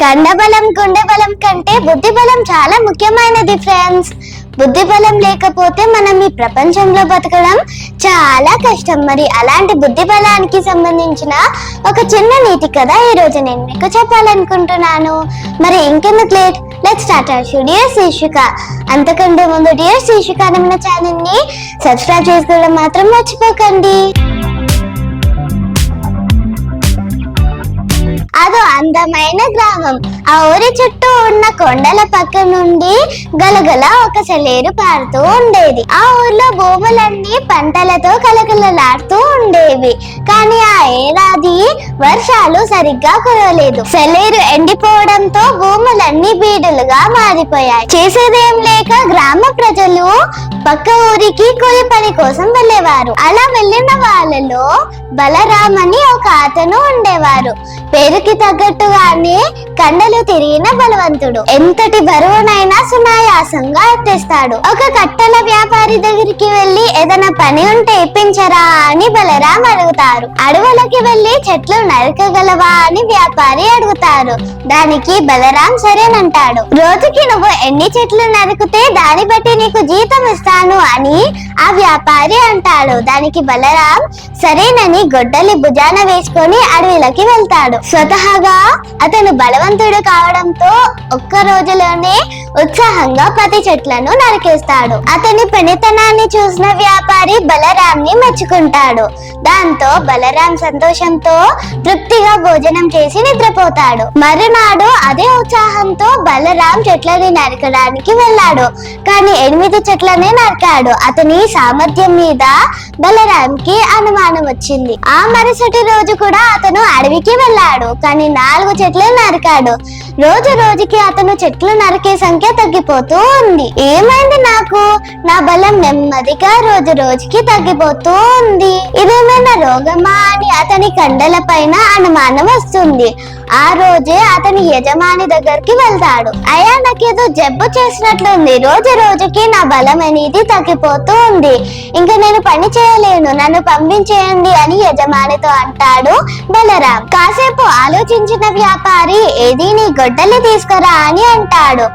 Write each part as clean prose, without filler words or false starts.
కండబలం గుండె బలం కంటే బుద్ధి బలం చాలా ముఖ్యమైనది ఫ్రెండ్స్. బుద్ధి బలం లేకపోతే మనం ఈ ప్రపంచంలో బతకడం చాలా కష్టం. మరి అలాంటి బుద్ధి బలానికి సంబంధించిన ఒక చిన్న నీతి కథ ఈ రోజు నేను మీకు చెప్పాలనుకుంటున్నాను. మరి ఇంకెందుకు late, let's start our show dear శీర్షిక. అంతకంటే ముందు డియర్ శీర్షిక అనే మన ఛానల్ ని సబ్స్క్రైబ్ చేసుకోవడం మాత్రం మర్చిపోకండి. అదో అందమైన గ్రామం. ఆ ఊరి చుట్టూ ఉన్న కొండల పక్క నుండి గలగల ఒక సెలేరు పారుతూ ఉండేది. ఆ ఊర్లో భూములన్నీ పంటలతో కలకలలాడుతూ ఉండేవి. కానీ ఆ ఏడాది వర్షాలు సరిగ్గా కురవలేదు. సెలేరు ఎండిపోవడంతో భూములన్నీ బీడులుగా మారిపోయాయి. చేసేదేం లేక గ్రామ ప్రజలు పక్క ఊరికి కూలి పని కోసం వెళ్ళేవారు. అలా వెళ్ళిన వాళ్ళలో బలరాం అని ఒక అతను ఉండేవారు. పేరుకి తగ్గట్టుగానే కండలు తిరిగిన బలవంతుడు. ఎంతటి బరువునైనా సునాయాసంగా ఎత్తేస్తాడు. ఒక కట్టెల వ్యాపారి దగ్గరికి వెళ్లి ఏదైనా పని ఉంటే ఇప్పించరా అని బలరాం అడుగుతారు. అడవులకి వెళ్లి చెట్లు నరకగలవా అని వ్యాపారి అడుగుతారు. దానికి బలరాం సరేనంటాడు. రోజుకి నువ్వు ఎన్ని చెట్లు నరికితే దాన్ని బట్టి నీకు జీతం ఇస్తాను అని ఆ వ్యాపారి అంటాడు. దానికి బలరాం సరేనని గొడ్డలి భుజాన వేసుకొని అడవిలోకి వెళ్తాడు. స్వతహాగా అతను బలవంతుడు కావడంతో ఒక్క రోజులోనే ఉత్సాహంగా 10 చెట్లను నరికేస్తాడు. అతని పనితనాన్ని చూసిన వ్యాపారి బలరాం ని మెచ్చుకుంటాడు. దాంతో బలరాం సంతోషంతో తృప్తిగా భోజనం చేసి నిద్రపోతాడు. మరునాడు అదే ఉత్సాహంతో బలరాం చెట్లని నరకడానికి వెళ్ళాడు. కానీ 8 చెట్లనే నరికాడు. అతని సామర్థ్యం మీద బలరాంకి అనుమానం వచ్చింది. ఆ మరుసటి రోజు కూడా అతను అడవికి వెళ్ళాడు. కానీ 4 చెట్లు నరికాడు. రోజు రోజుకి అతను చెట్లు నరికే సంఖ్య తగ్గిపోతూ ఉంది. ఏమైంది నాకు? నా బలం నెమ్మదిగా రోజు రోజుకి తగ్గిపోతూ ఉంది. ఇదేమైనా రోగమా అని అతని కండల పైన అనుమానం వస్తుంది. ఆ రోజే అతని యజమాని దగ్గరికి వెళ్తాడు. అయ్యా, నాకేదో జబ్బు చేసినట్లుంది. రోజు రోజుకి నా బలం అనేది తగ్గిపోతూ ఉంది. ఇంకా నేను పని చేయలేను, నన్ను పంపించేయండి అని యజమానితో అంటాడు బలరాం. కాసేపు ఆలోచించిన వ్యాపారి ఏది నీ గొడ్డలి తీసుకురా అని అంటాడు.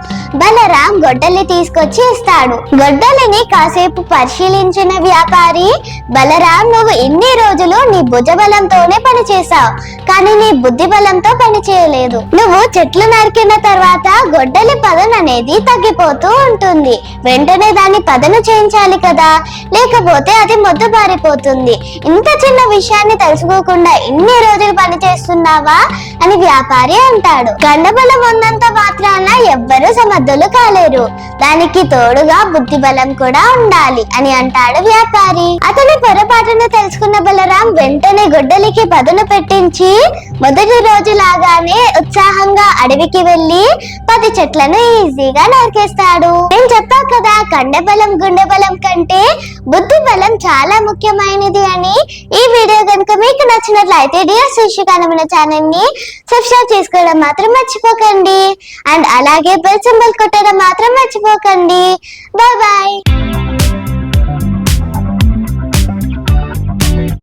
బలరాం గొడ్డలి తీసుకొచ్చి ఇస్తాడు. గొడ్డలిని కాసేపు పరిశీలించిన వ్యాపారి, బలరాం నువ్వు ఇన్ని రోజులు నీ భుజబలంతోనే పని చేశావు, కానీ నీ బుద్ధి బలంతో పని చేయలేదు. నువ్వు చెట్లు నరికిన తర్వాత గొడ్డలి పదను అనేది తగ్గిపోతూ ఉంటుంది. వెంటనే దాని పదను చేయించాలి కదా, లేకపోతే అది మొద్దు పారిపోతుంది. ఇంత చిన్న విషయాన్ని తెలుసుకోకుండా ఇన్ని రోజులు పని చేస్తున్నావా అని వ్యాపారి అంటాడు. కండబలం ఉన్నంత మాత్రాన ఎవ్వరూ సమర్థులు కాలేరు. దానికి తోడుగా బుద్ధి బలం కూడా ఉండాలి అని అంటాడు వ్యాపారి. అతని పొరపాటును తెలుసుకున్న బలరాం వెంటనే గొడ్డలికి పదును పెట్టించి మొదటి రోజు లాగానే ఉత్సాహంగా అడవికి వెళ్లి 10 చెట్లను ఈజీగా నరికేస్తాడు. నేను చెప్పా కదా, కండబలం గుండె బలం కంటే బుద్ధి బలం చాలా ముఖ్యమైనది అని. ఈ వీడియో కనుక మీకు నచ్చినట్లయితే డియర్ శీర్షిక అనే మన ఛానల్ ని సబ్స్క్రైబ్ చేసుకోవడం మాత్రం మర్చిపోకండి. అండ్ అలాగే బెల్ సింబల్ కొట్టడం మాత్రం మర్చిపోకండి. Bye bye.